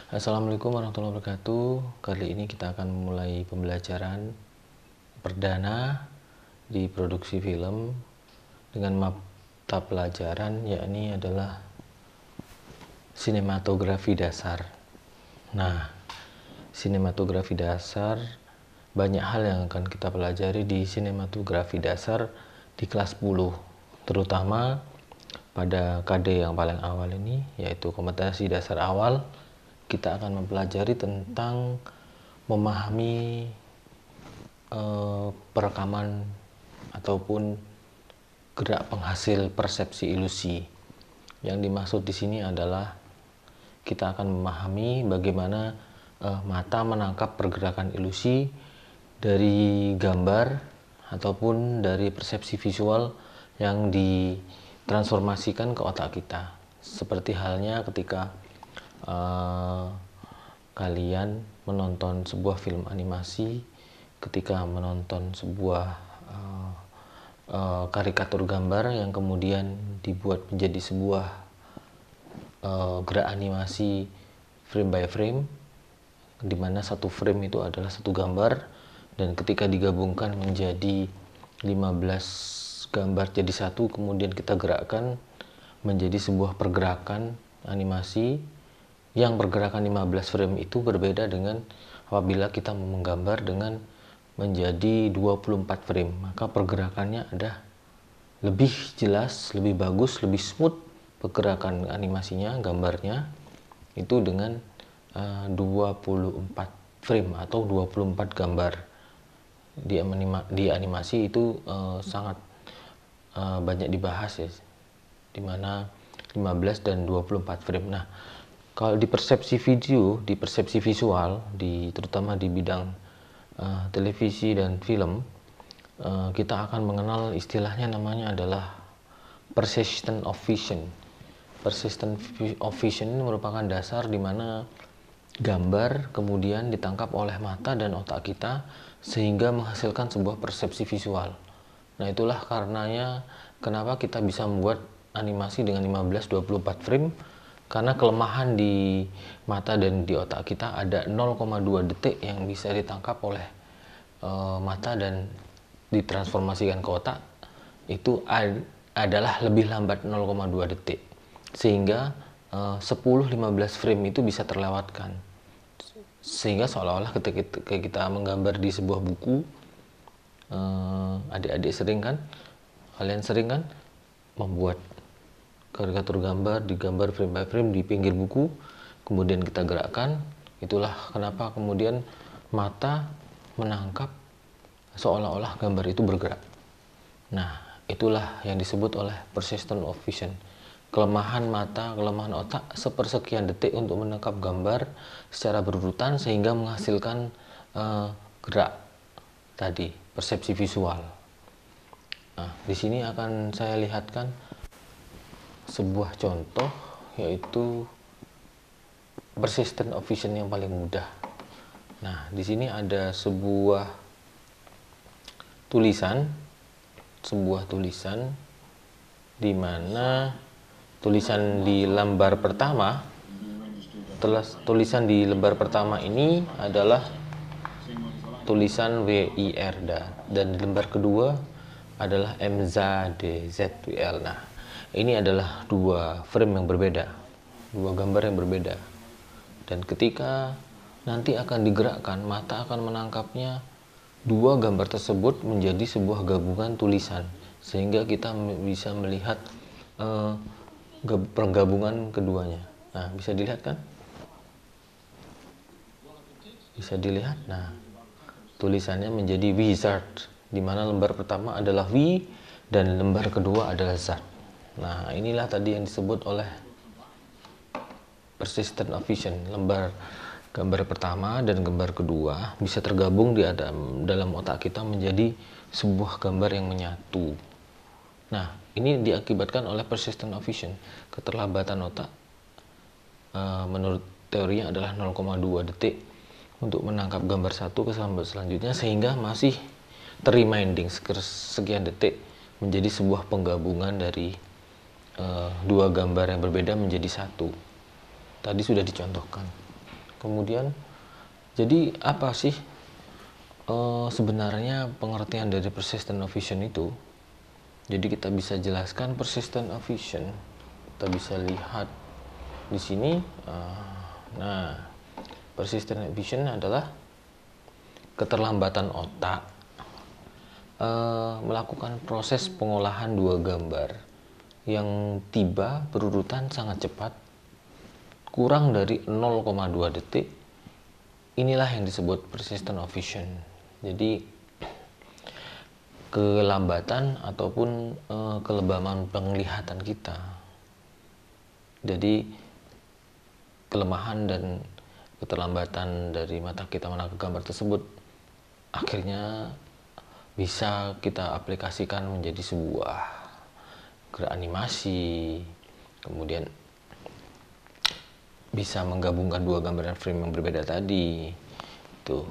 Assalamualaikum warahmatullahi wabarakatuh. Kali ini kita akan memulai pembelajaran perdana di produksi film dengan mata pelajaran yakni adalah sinematografi dasar. Nah, sinematografi dasar, banyak hal yang akan kita pelajari di sinematografi dasar di kelas 10, terutama pada KD yang paling awal ini, yaitu kompetensi dasar awal. Kita akan mempelajari tentang memahami perekaman ataupun gerak penghasil persepsi ilusi. Yang dimaksud di sini adalah kita akan memahami bagaimana mata menangkap pergerakan ilusi dari gambar ataupun dari persepsi visual yang ditransformasikan ke otak kita. Seperti halnya ketika kalian menonton sebuah film animasi, ketika menonton sebuah karikatur gambar yang kemudian dibuat menjadi sebuah gerak animasi frame by frame, di mana satu frame itu adalah satu gambar, dan ketika digabungkan menjadi 15 gambar jadi satu, kemudian kita gerakkan menjadi sebuah pergerakan animasi yang pergerakan 15 frame itu berbeda dengan apabila kita menggambar dengan menjadi 24 frame, maka pergerakannya ada lebih jelas, lebih bagus, lebih smooth pergerakan animasinya, gambarnya itu dengan 24 frame atau 24 gambar. Di animasi itu sangat banyak dibahas ya, dimana 15 dan 24 frame. Nah, kalau di persepsi video, di persepsi visual, terutama di bidang televisi dan film, kita akan mengenal istilahnya, namanya adalah persistent of vision. Persistent of vision ini merupakan dasar di mana gambar kemudian ditangkap oleh mata dan otak kita sehingga menghasilkan sebuah persepsi visual. Nah, itulah karenanya kenapa kita bisa membuat animasi dengan 15-24 frame, karena kelemahan di mata dan di otak kita ada 0,2 detik yang bisa ditangkap oleh mata dan ditransformasikan ke otak itu adalah lebih lambat 0,2 detik, sehingga 10-15 frame itu bisa terlewatkan, sehingga seolah-olah ketika kita menggambar di sebuah buku, adik-adik sering kan, kalian sering kan membuat karikatur gambar, digambar frame by frame di pinggir buku, kemudian kita gerakkan. Itulah kenapa kemudian mata menangkap seolah-olah gambar itu bergerak. Nah, itulah yang disebut oleh persistent of vision. Kelemahan mata, kelemahan otak sepersekian detik untuk menangkap gambar secara berurutan sehingga menghasilkan gerak tadi, persepsi visual. Nah, di sini akan saya lihatkan sebuah contoh, yaitu persistent of vision yang paling mudah. Nah, di sini ada sebuah tulisan di mana tulisan di lembar pertama ini adalah tulisan WIR, dan di lembar kedua adalah MZDZWL. Nah, ini adalah dua frame yang berbeda, dua gambar yang berbeda, dan ketika nanti akan digerakkan, mata akan menangkapnya dua gambar tersebut menjadi sebuah gabungan tulisan, sehingga kita bisa melihat penggabungan keduanya. Nah, bisa dilihat kan? Bisa dilihat. Nah, tulisannya menjadi wizard, di mana lembar pertama adalah W dan lembar kedua adalah Z. Nah, inilah tadi yang disebut oleh persistent of vision. Gambar pertama dan gambar kedua bisa tergabung di dalam otak kita menjadi sebuah gambar yang menyatu. Nah, ini diakibatkan oleh persistent of vision. Keterlambatan otak menurut teorinya adalah 0,2 detik untuk menangkap gambar satu ke gambar selanjutnya, sehingga masih terreminding sekian detik menjadi sebuah penggabungan dari dua gambar yang berbeda menjadi satu. Tadi sudah dicontohkan. Kemudian, jadi apa sih sebenarnya pengertian dari persistent of vision itu? Jadi kita bisa jelaskan persistent of vision. Kita bisa lihat di sini. Nah, persistent of vision adalah keterlambatan otak melakukan proses pengolahan dua gambar yang tiba berurutan sangat cepat, kurang dari 0,2 detik. Inilah yang disebut persistent of vision. Jadi kelambatan ataupun kelebaman penglihatan kita. Jadi kelemahan dan keterlambatan dari mata kita menangkap gambar tersebut akhirnya bisa kita aplikasikan menjadi sebuah gerak animasi, kemudian bisa menggabungkan dua gambar dan frame yang berbeda tadi. Tuh.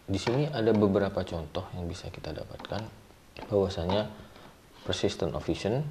Di sini ada beberapa contoh yang bisa kita dapatkan bahwasanya persistent of vision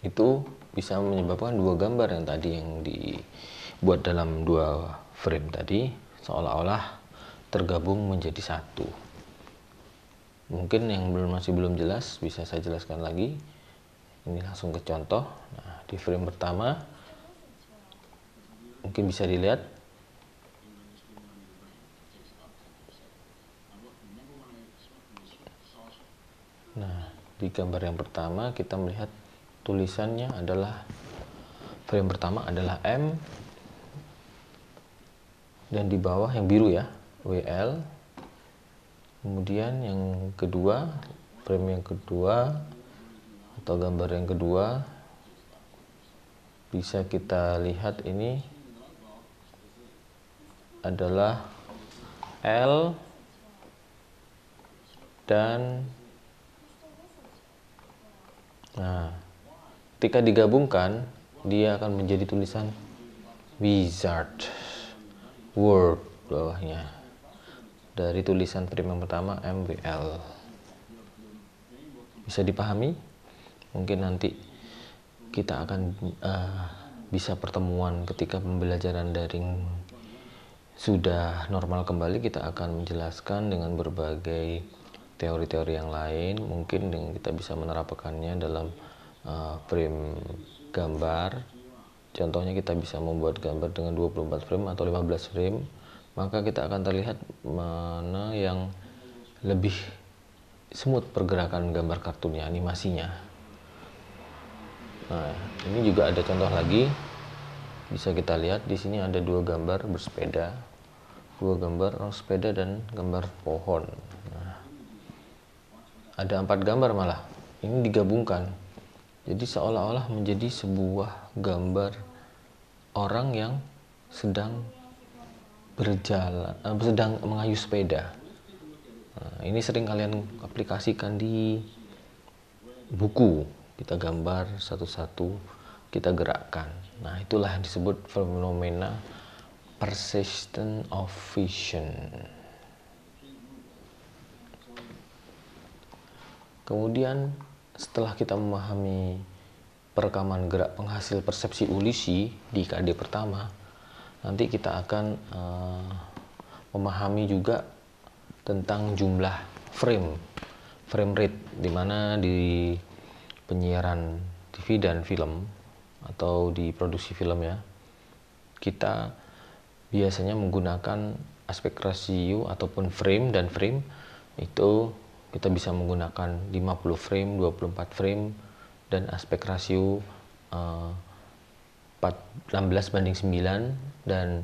itu bisa menyebabkan dua gambar yang tadi yang dibuat dalam dua frame tadi seolah-olah tergabung menjadi satu. Mungkin yang masih belum jelas bisa saya jelaskan lagi. Ini langsung ke contoh. Nah, di frame pertama mungkin bisa dilihat. Nah, di gambar yang pertama kita melihat tulisannya adalah, frame pertama adalah M, dan di bawah yang biru ya, WL. Kemudian yang kedua, frame yang kedua atau gambar yang kedua bisa kita lihat ini adalah L dan ketika digabungkan dia akan menjadi tulisan Wizard World bawahnya dari tulisan frame yang pertama MWL. Bisa dipahami? Mungkin nanti kita akan bisa pertemuan ketika pembelajaran daring sudah normal kembali, kita akan menjelaskan dengan berbagai teori-teori yang lain. Mungkin kita bisa menerapkannya dalam frame gambar. Contohnya kita bisa membuat gambar dengan 24 frame atau 15 frame, maka kita akan terlihat mana yang lebih smooth pergerakan gambar kartunnya, animasinya. Nah, ini juga ada contoh lagi. Bisa kita lihat di sini ada dua gambar bersepeda, dua gambar orang sepeda dan gambar pohon. Nah, ada 4 gambar malah. Ini digabungkan. Jadi seolah-olah menjadi sebuah gambar orang yang sedang berjalan, sedang mengayuh sepeda. Nah, ini sering kalian aplikasikan di buku. Kita gambar satu-satu, kita gerakkan. Nah, itulah yang disebut fenomena persistent of vision. Kemudian setelah kita memahami perekaman gerak penghasil persepsi ulisi di KD pertama, nanti kita akan memahami juga tentang jumlah frame rate, di mana di penyiaran TV dan film atau di produksi film ya, kita biasanya menggunakan aspek rasio ataupun frame, dan frame itu kita bisa menggunakan 50 frame, 24 frame, dan aspek rasio 16:9, dan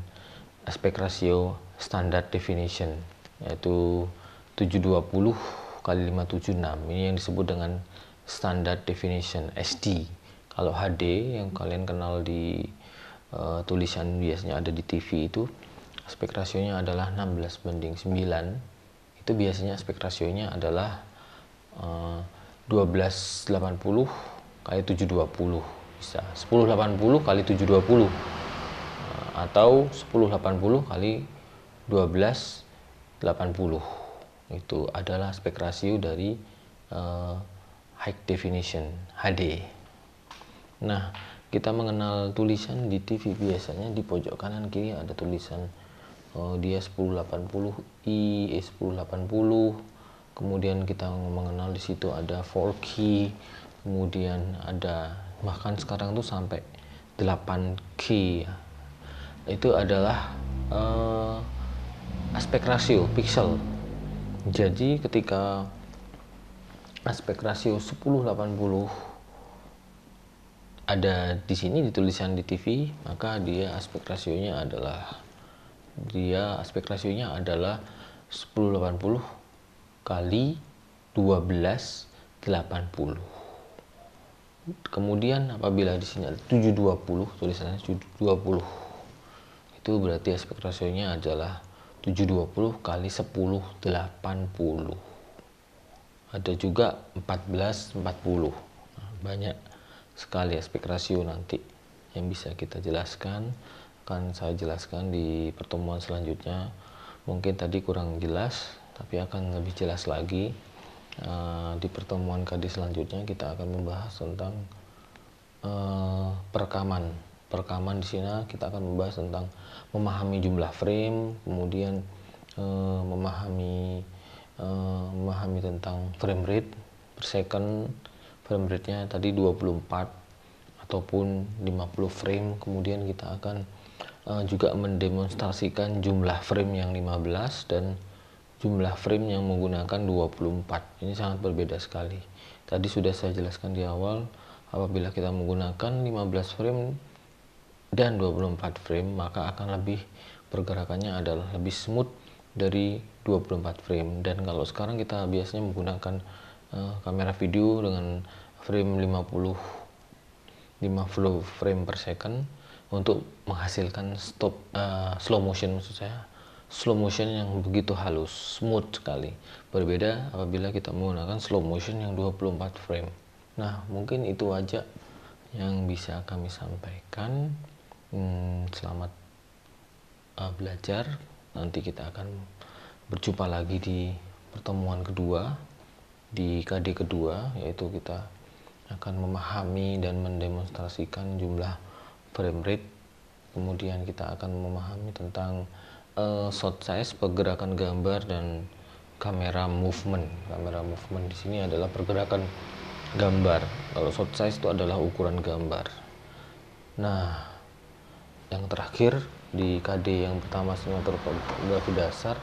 aspek rasio standard definition yaitu 720 kali 576. Ini yang disebut dengan standard definition SD. Kalau HD yang kalian kenal di tulisan biasanya ada di TV itu, aspek rasionya adalah 16:9. Itu biasanya aspek rasionya adalah 1280 kali 720, bisa 1080 kali 720, atau 1080 kali 1280. Itu adalah aspek rasio dari high definition HD. Nah, kita mengenal tulisan di TV, biasanya di pojok kanan kiri ada tulisan dia 1080i, 1080. Kemudian kita mengenal di situ ada 4K, kemudian ada bahkan sekarang tuh sampai 8K ya. Itu adalah aspek rasio pixel. Jadi ketika aspek rasio 1080 ada di sini di tulisan di TV, maka dia aspek rasionya adalah 1080 kali 1280. Kemudian apabila di sini ada 720, tulisannya 720, itu berarti aspek rasionya adalah 720 kali 1080. Ada juga 1440. Nah, banyak sekali aspek rasio nanti yang bisa kita jelaskan, akan saya jelaskan di pertemuan selanjutnya. Mungkin tadi kurang jelas, tapi akan lebih jelas lagi di pertemuan KD selanjutnya. Kita akan membahas tentang perekaman di sini. Kita akan membahas tentang memahami jumlah frame, kemudian memahami tentang frame rate per second. Frame rate-nya tadi 24 ataupun 50 frame. Kemudian kita akan juga mendemonstrasikan jumlah frame yang 15 dan jumlah frame yang menggunakan 24. Ini sangat berbeda sekali. Tadi sudah saya jelaskan di awal, apabila kita menggunakan 15 frame dan 24 frame, maka akan lebih pergerakannya adalah lebih smooth dari 24 frame. Dan kalau sekarang kita biasanya menggunakan kamera video dengan frame 50 frame per second untuk menghasilkan slow motion, maksud saya slow motion yang begitu halus, smooth sekali. Berbeda apabila kita menggunakan slow motion yang 24 frame. Nah, mungkin itu aja yang bisa kami sampaikan. Selamat belajar. Nanti kita akan berjumpa lagi di pertemuan kedua, di KD kedua, yaitu kita akan memahami dan mendemonstrasikan jumlah frame rate. Kemudian kita akan memahami tentang shot size, pergerakan gambar, dan kamera movement. Kamera movement di sini adalah pergerakan gambar. Kalau shot size itu adalah ukuran gambar. Nah, yang terakhir di KD yang pertama sinematografi dasar,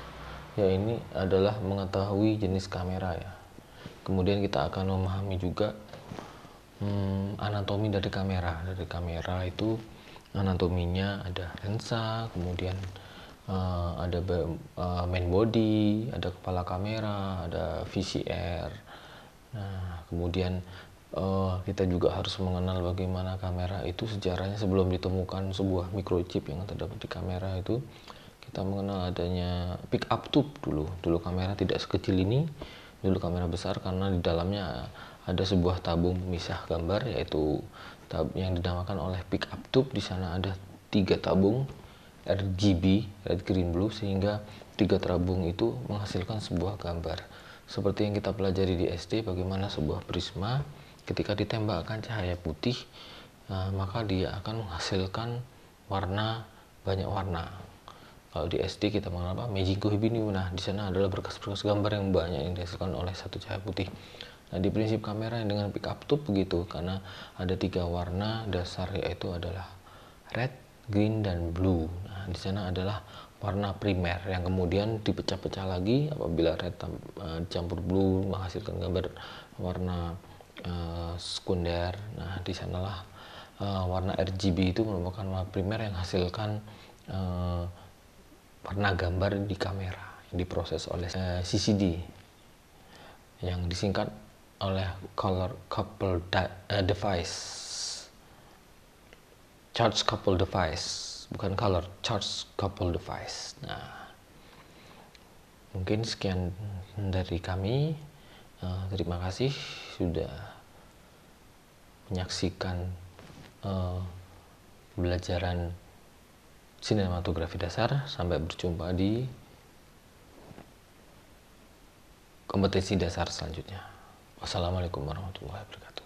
ya ini adalah mengetahui jenis kamera ya. Kemudian kita akan memahami juga anatomi dari kamera. Dari kamera itu anatominya ada lensa, kemudian ada main body, ada kepala kamera, ada VCR. Nah, kemudian kita juga harus mengenal bagaimana kamera itu sejarahnya. Sebelum ditemukan sebuah microchip yang terdapat di kamera itu, kita mengenal adanya pick up tube dulu. Dulu kamera tidak sekecil ini, dulu kamera besar karena di dalamnya ada sebuah tabung pemisah gambar, yaitu yang dinamakan oleh pick up tube. Di sana ada 3 tabung RGB, red, green, blue, sehingga 3 tabung itu menghasilkan sebuah gambar. Seperti yang kita pelajari di SD, bagaimana sebuah prisma ketika ditembakkan cahaya putih, maka dia akan menghasilkan warna, banyak warna. Kalau di SD kita mengenal apa? Magico Hibiniu. Nah, di sana adalah berkas-berkas gambar yang banyak yang dihasilkan oleh satu cahaya putih. Nah, di prinsip kamera yang dengan pick up tube begitu, karena ada 3 warna dasar, yaitu adalah red, green, dan blue. Nah, di sana adalah warna primer yang kemudian dipecah-pecah lagi apabila red dicampur blue menghasilkan gambar warna sekunder. Nah, di sanalah warna RGB itu merupakan warna primer yang hasilkan warna gambar di kamera yang diproses oleh CCD yang disingkat oleh color couple device, charge couple device, bukan color, charge couple device. Nah, mungkin sekian dari kami. Terima kasih sudah menyaksikan pembelajaran sinematografi dasar. Sampai berjumpa di kompetensi dasar selanjutnya. Wassalamualaikum warahmatullahi wabarakatuh.